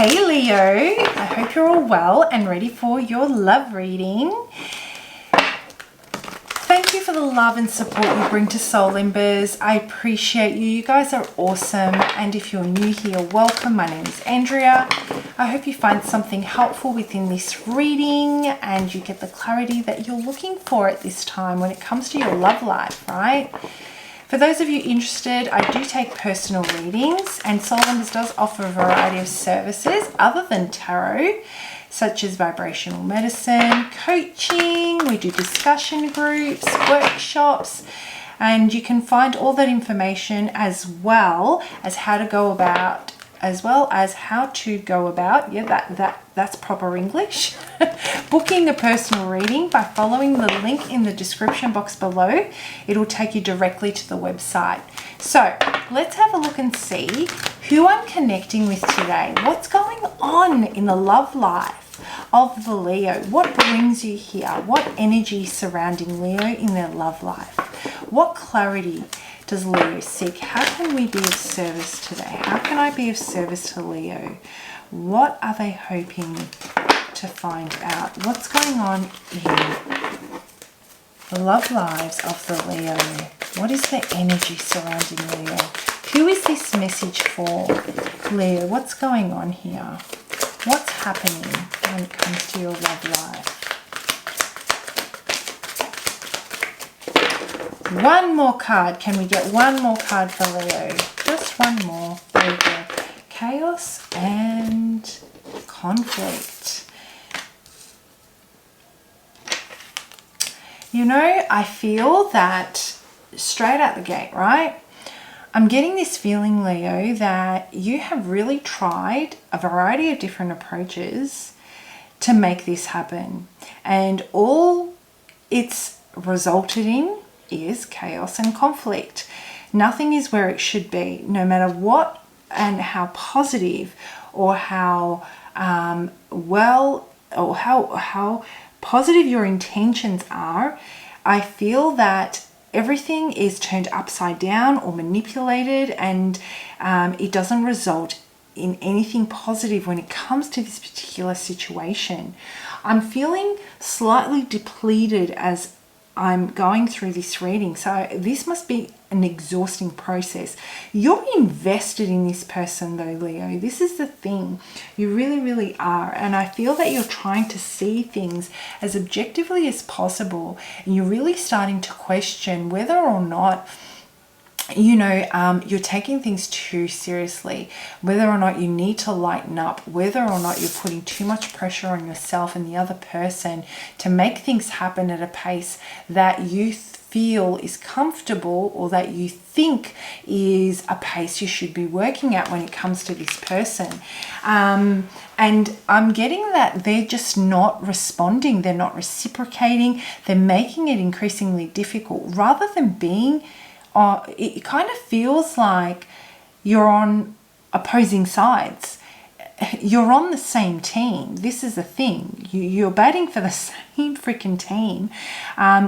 Hey Leo, I hope you're all well and ready for your love reading. Thank you for the love and support you bring to Soul Embers. I appreciate you. You guys are awesome. And if you're new here, welcome. My name is Andrea. I hope you find something helpful within this reading and you get the clarity that you're looking for at this time when it comes to your love life, right? For those of you interested, I do take personal readings, and Soul Embers does offer a variety of services other than tarot, such as vibrational medicine, coaching, we do discussion groups, workshops, and you can find all that information as well as how to go about, that's proper English, booking a personal reading by following the link in the description box below. It'll take you directly to the website. So let's have a look and see who I'm connecting with today. What's going on in the love life of the Leo? What brings you here? What energy surrounding Leo in their love life? What clarity does Leo seek? How can we be of service today? How can I be of service to Leo? What are they hoping to find out? What's going on in the love lives of the Leo? What is the energy surrounding Leo? Who is this message for? Leo, what's going on here? What's happening when it comes to your love life? One more card. Can we get one more card for Leo? Just one more. There we go. Chaos and conflict. You know, I feel that straight out the gate, right? I'm getting this feeling, Leo, that you have really tried a variety of different approaches to make this happen. And all it's resulted in is chaos and conflict. Nothing is where it should be, no matter what and how positive or how how positive your intentions are. I feel that everything is turned upside down or manipulated, and it doesn't result in anything positive when it comes to this particular situation. I'm feeling slightly depleted as I'm going through this reading. So this must be an exhausting process. You're invested in this person though, Leo. This is the thing. You really, really are. And I feel that you're trying to see things as objectively as possible. And you're really starting to question whether or not you're taking things too seriously, whether or not you need to lighten up, whether or not you're putting too much pressure on yourself and the other person to make things happen at a pace that you feel is comfortable or that you think is a pace you should be working at when it comes to this person. And I'm getting that they're just not responding, they're not reciprocating, they're making it increasingly difficult rather than being it kind of feels like you're on opposing sides. You're on the same team. This is the thing. You're batting for the same freaking team.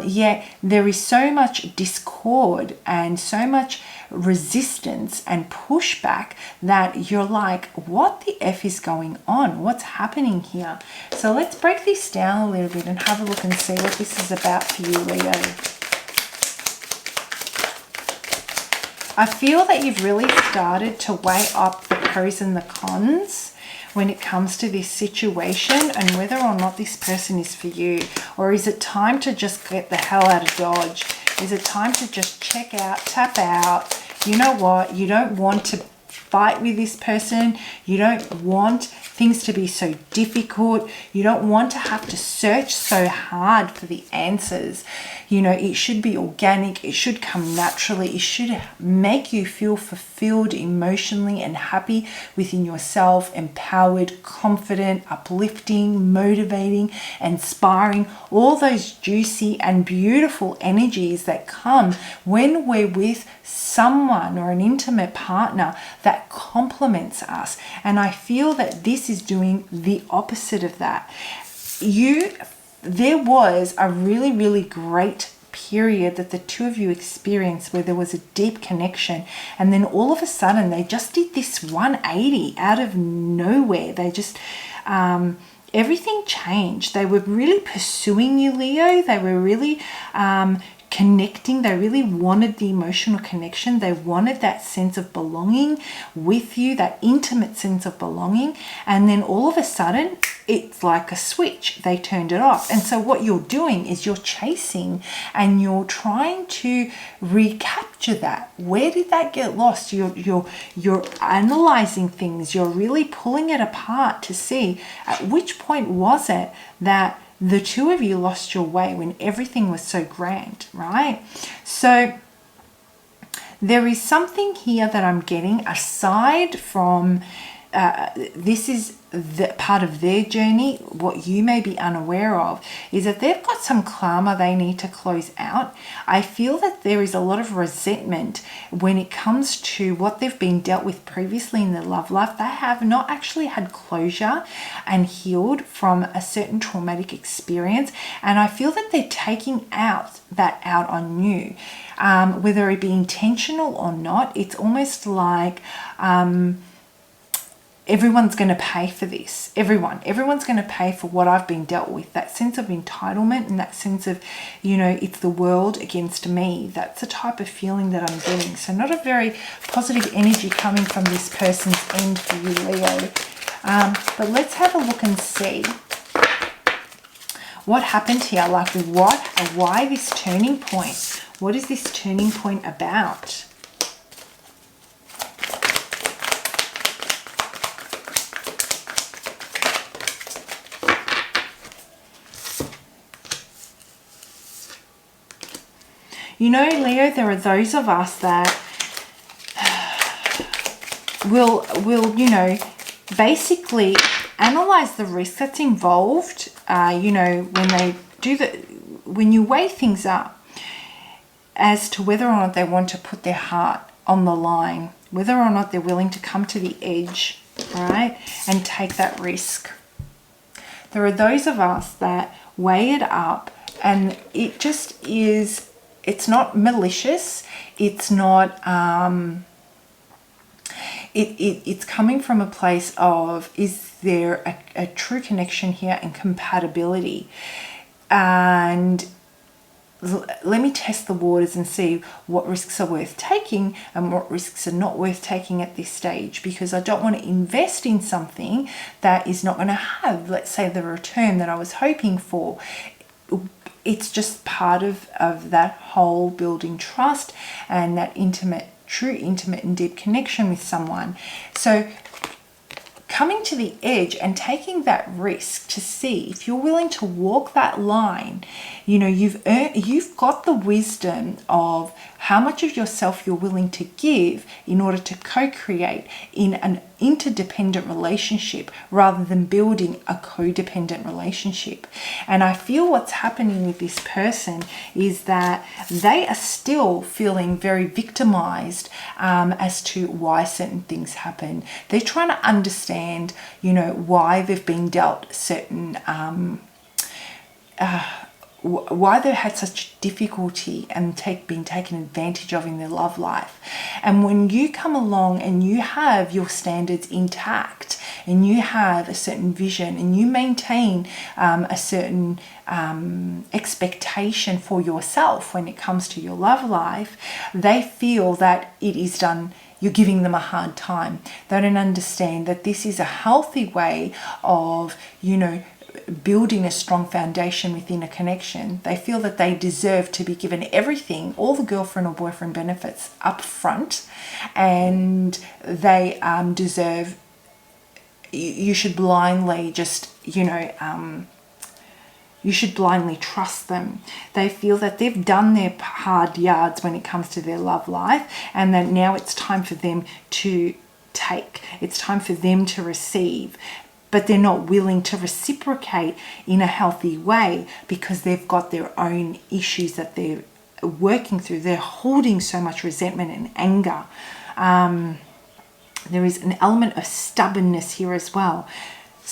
Yet there is so much discord and so much resistance and pushback that you're like, what the F is going on? What's happening here? So let's break this down a little bit and have a look and see what this is about for you, Leo. I feel that you've really started to weigh up the pros and the cons when it comes to this situation and whether or not this person is for you. Or is it time to just get the hell out of Dodge? Is it time to just check out, tap out? You know what? You don't want to fight with this person. You don't want things to be so difficult. You don't want to have to search so hard for the answers. It should be organic. It should come naturally. It should make you feel fulfilled emotionally and happy within yourself, empowered, confident, uplifting, motivating, inspiring, all those juicy and beautiful energies that come when we're with someone or an intimate partner that complements us. And I feel that this is doing the opposite of that. There was a really, really great period that the two of you experienced where there was a deep connection, and then all of a sudden they just did this 180 out of nowhere. They just everything changed. They were really pursuing you, Leo. They were really connecting. They really wanted the emotional connection. They wanted that sense of belonging with you, that intimate sense of belonging. And then all of a sudden, it's like a switch. They turned it off. And so what you're doing is you're chasing and you're trying to recapture that. Where did that get lost? You're analyzing things. You're really pulling it apart to see at which point was it that the two of you lost your way when everything was so grand, right? So there is something here that I'm getting aside from this is the part of their journey. What you may be unaware of is that they've got some karma they need to close out. I feel that there is a lot of resentment when it comes to what they've been dealt with previously in their love life. They have not actually had closure and healed from a certain traumatic experience, and I feel that they're taking that out on you, whether it be intentional or not. It's almost like everyone's going to pay for this. Everyone's going to pay for what I've been dealt with. That sense of entitlement and that sense of, it's the world against me. That's the type of feeling that I'm getting. So not a very positive energy coming from this person's end for you, Leo. But let's have a look and see what happened here. Like why this turning point? What is this turning point about? Leo, there are those of us that will basically analyze the risk that's involved. When you weigh things up as to whether or not they want to put their heart on the line, whether or not they're willing to come to the edge, right, and take that risk. There are those of us that weigh it up, and it just is. It's not malicious. It's not. It's coming from a place of, is there a true connection here and compatibility? And let me test the waters and see what risks are worth taking and what risks are not worth taking at this stage, because I don't want to invest in something that is not going to have, let's say, the return that I was hoping for. It's just part of that whole building trust and that true intimate and deep connection with someone. So coming to the edge and taking that risk to see if you're willing to walk that line, you've got the wisdom of how much of yourself you're willing to give in order to co-create in an interdependent relationship rather than building a codependent relationship. And I feel what's happening with this person is that they are still feeling very victimized as to why certain things happen. They're trying to understand, why they've been dealt certain why they've had such difficulty and been taken advantage of in their love life. And when you come along and you have your standards intact and you have a certain vision and you maintain a certain expectation for yourself when it comes to your love life, they feel that it is done. You're giving them a hard time. They don't understand that this is a healthy way of, building a strong foundation within a connection. They feel that they deserve to be given everything, all the girlfriend or boyfriend benefits up front, and they deserve, you should blindly just, you should blindly trust them. They feel that they've done their hard yards when it comes to their love life, and that now it's time for them to take. It's time for them to receive. But they're not willing to reciprocate in a healthy way because they've got their own issues that they're working through. They're holding so much resentment and anger. There is an element of stubbornness here as well.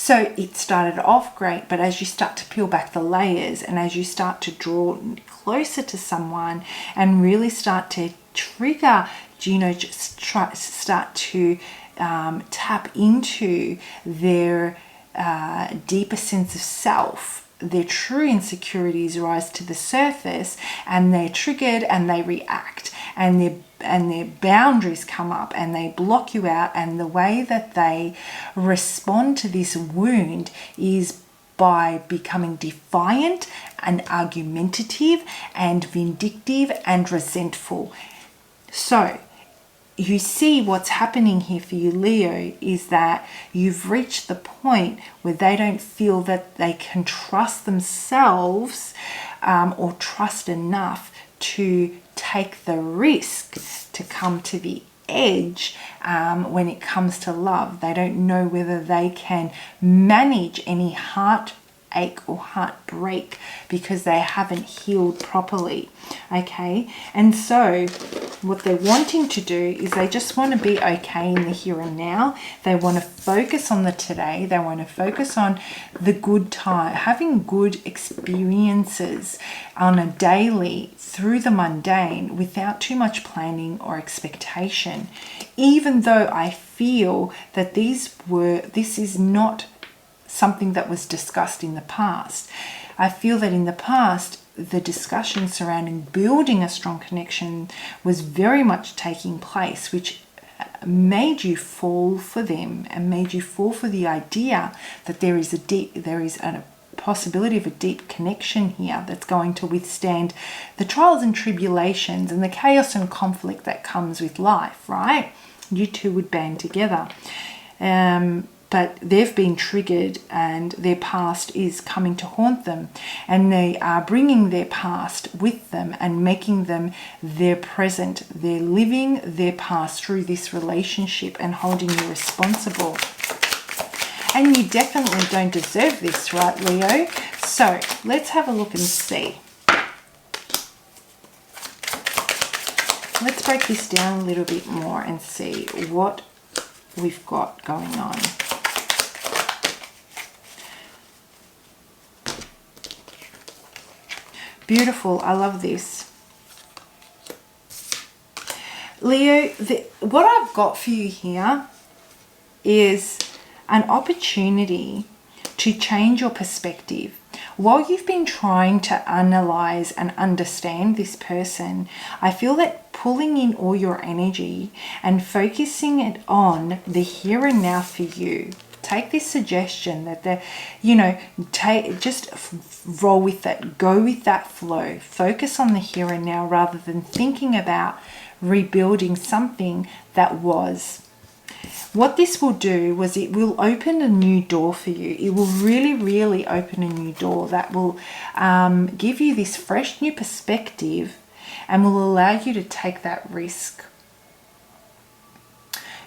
So it started off great, but as you start to peel back the layers and as you start to draw closer to someone and really start to trigger, just start to tap into their deeper sense of self, their true insecurities rise to the surface, and they're triggered and they react, and their boundaries come up and they block you out. And the way that they respond to this wound is by becoming defiant and argumentative and vindictive and resentful. So you see what's happening here for you, Leo, is that you've reached the point where they don't feel that they can trust themselves or trust enough to take the risk to come to the edge when it comes to love. They don't know whether they can manage any heartache or heartbreak because they haven't healed properly. Okay, and so what they're wanting to do is they just want to be okay in the here and now. They want to focus on the today. They want to focus on the good time, having good experiences on a daily through the mundane without too much planning or expectation. Even though I feel that this is not something that was discussed in the past. I feel that in the past, the discussion surrounding building a strong connection was very much taking place, which made you fall for them and made you fall for the idea that there is a possibility of a deep connection here that's going to withstand the trials and tribulations and the chaos and conflict that comes with life, right? You two would band together. But they've been triggered and their past is coming to haunt them, and they are bringing their past with them and making them their present. They're living their past through this relationship and holding you responsible. And you definitely don't deserve this, right, Leo? So let's have a look and see. Let's break this down a little bit more and see what we've got going on. Beautiful. I love this. Leo, what I've got for you here is an opportunity to change your perspective. While you've been trying to analyze and understand this person, I feel that pulling in all your energy and focusing it on the here and now for you. Take this suggestion that just roll with it, go with that flow, focus on the here and now rather than thinking about rebuilding something that was. What this will do was it will open a new door for you. It will really, really open a new door that will give you this fresh new perspective and will allow you to take that risk.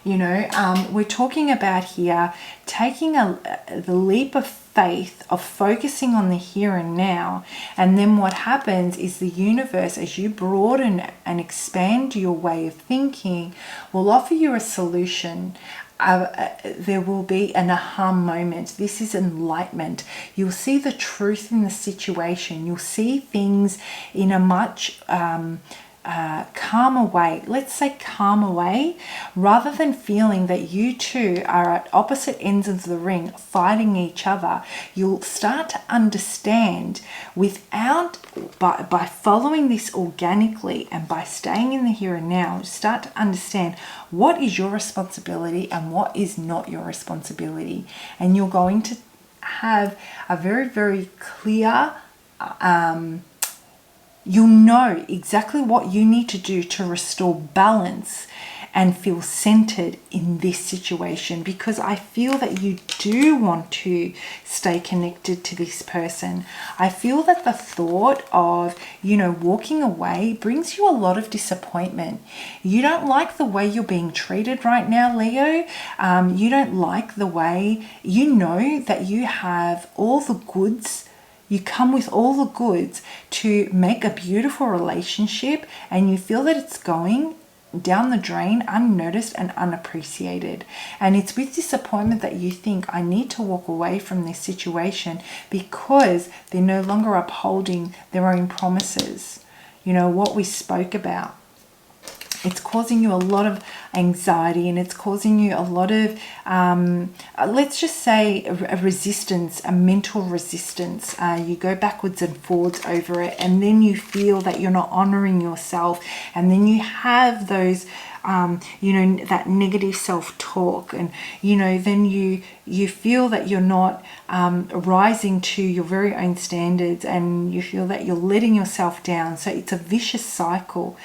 We're talking about here taking the leap of faith of focusing on the here and now, and then what happens is the universe, as you broaden and expand your way of thinking, will offer you a solution. There will be an aha moment. This is enlightenment. You'll see the truth in the situation. You'll see things in a much calmer way. Let's say calmer way, rather than feeling that you two are at opposite ends of the ring fighting each other. You'll start to understand by following this organically and by staying in the here and now, start to understand what is your responsibility and what is not your responsibility. And you're going to have a very, very clear you'll know exactly what you need to do to restore balance and feel centered in this situation, because I feel that you do want to stay connected to this person. I feel that the thought of, walking away brings you a lot of disappointment. You don't like the way you're being treated right now, Leo. You don't like the way, that you have all the goods. You come with all the goods to make a beautiful relationship, and you feel that it's going down the drain unnoticed and unappreciated. And it's with disappointment that you think, I need to walk away from this situation because they're no longer upholding their own promises. You know, what we spoke about. It's causing you a lot of anxiety, and it's causing you a lot of, let's just say, a resistance, a mental resistance. You go backwards and forwards over it, and then you feel that you're not honoring yourself, and then you have those, you know, that negative self-talk, and, you know, then you feel that you're not rising to your very own standards, and you feel that you're letting yourself down. So it's a vicious cycle.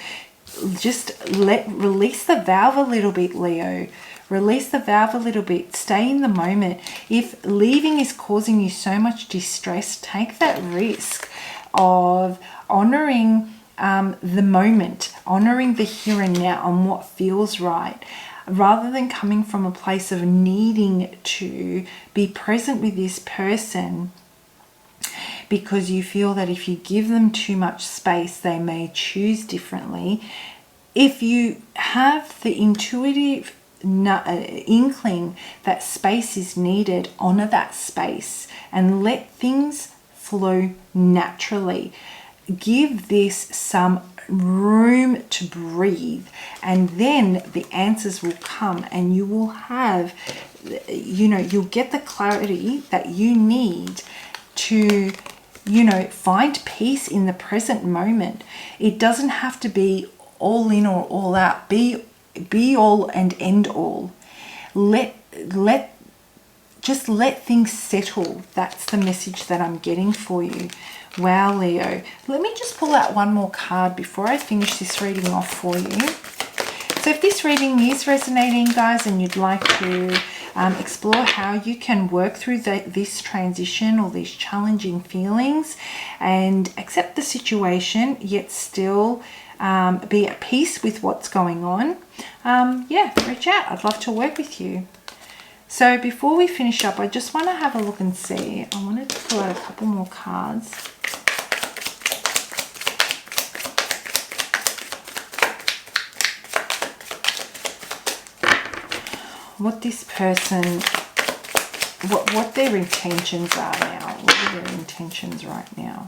Just release the valve a little bit, Leo. Release the valve a little bit. Stay in the moment. If leaving is causing you so much distress, take that risk of honoring the moment, honoring the here and now on what feels right, rather than coming from a place of needing to be present with this person because you feel that if you give them too much space, they may choose differently. If you have the intuitive inkling that space is needed, honor that space and let things flow naturally. Give this some room to breathe, and then the answers will come, and you will have, you know, you'll get the clarity that you need to, you know, find peace in the present moment. It doesn't have to be all in or all out. Be all and end all. Just let things settle. That's the message that I'm getting for you. Wow, Leo. Let me just pull out one more card before I finish this reading off for you. So if this reading is resonating, guys, and you'd like to explore how you can work through this transition or these challenging feelings and accept the situation, yet still be at peace with what's going on, yeah, reach out. I'd love to work with you. So before we finish up, I just want to have a look and see. I wanted to pull out a couple more cards. What this person, what their intentions are now. What are their intentions right now?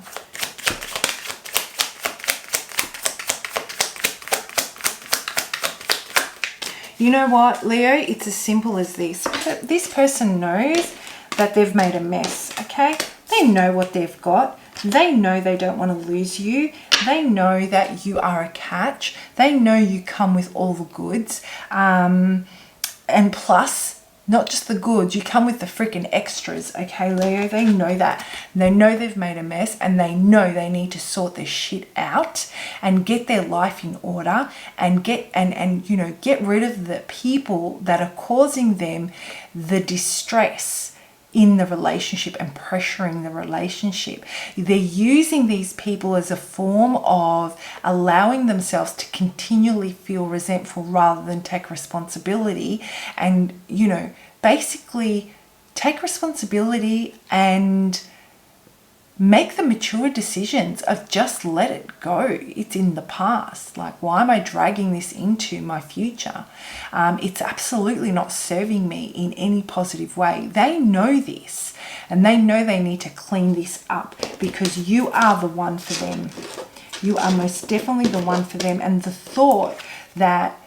You know what, Leo? It's as simple as this. This person knows that they've made a mess, okay? They know what they've got. They know they don't want to lose you. They know that you are a catch. They know you come with all the goods. And plus, not just the goods, you come with the freaking extras, okay, Leo? They know that. They know they've made a mess, and they know they need to sort their shit out and get their life in order and get you know, get rid of the people that are causing them the distress in the relationship and pressuring the relationship. They're using these people as a form of allowing themselves to continually feel resentful rather than take responsibility and, you know, basically take responsibility and make the mature decisions of just let it go. It's in the past. Like, why am I dragging this into my future? It's absolutely not serving me in any positive way. They know this, and they know they need to clean this up because you are the one for them. You are most definitely the one for them. And the thought that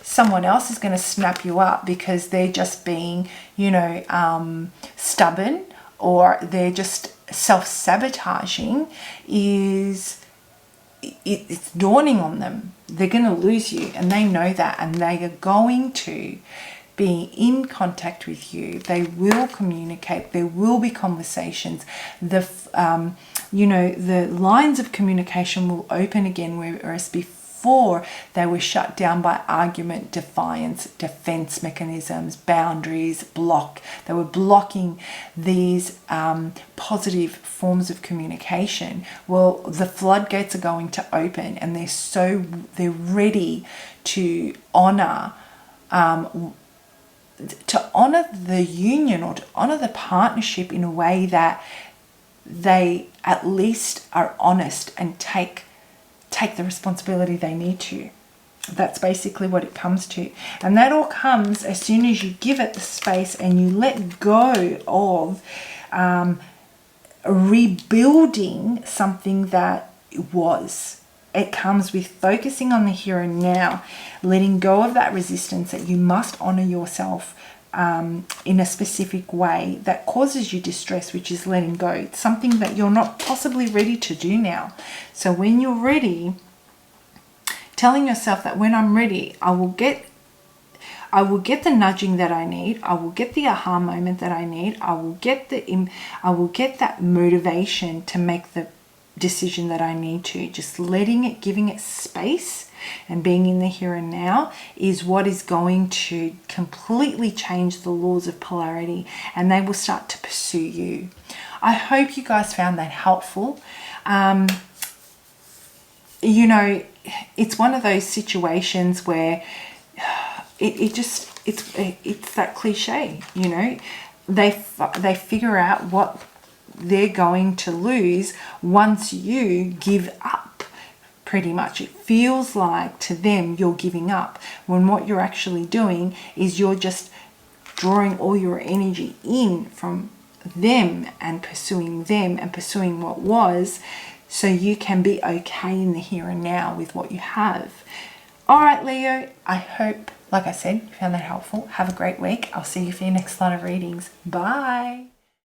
someone else is going to snap you up because they're just being, you know, stubborn, or they're just self-sabotaging, it's dawning on them. They're going to lose you, and they know that, and they are going to be in contact with you. They will communicate. There will be conversations. You know, the lines of communication will open again, whereas before they were shut down by argument, defiance, defense mechanisms, boundaries, block. They were blocking these positive forms of communication. Well, the floodgates are going to open, and they're ready to honor the union, or to honor the partnership in a way that they at least are honest and take the responsibility they need to. That's basically what it comes to. And that all comes as soon as you give it the space and you let go of rebuilding something that was. It comes with focusing on the here and now, letting go of that resistance that you must honor yourself in a specific way that causes you distress, which is letting go. It's something that you're not possibly ready to do now. So when you're ready, telling yourself that when I'm ready, I will get the nudging that I need. I will get the aha moment that I need. I will get that motivation to make the decision that I need to. Just letting it, giving it space and being in the here and now is what is going to completely change the laws of polarity, and they will start to pursue you. I hope you guys found that helpful. You know, it's one of those situations where it's that cliche, you know, they figure out what they're going to lose once you give up. Pretty much it feels like to them you're giving up, when what you're actually doing is you're just drawing all your energy in from them and pursuing what was, so you can be okay in the here and now with what you have. All right, Leo, I hope, like I said, you found that helpful. Have a great week. I'll see you for your next lot of readings. Bye.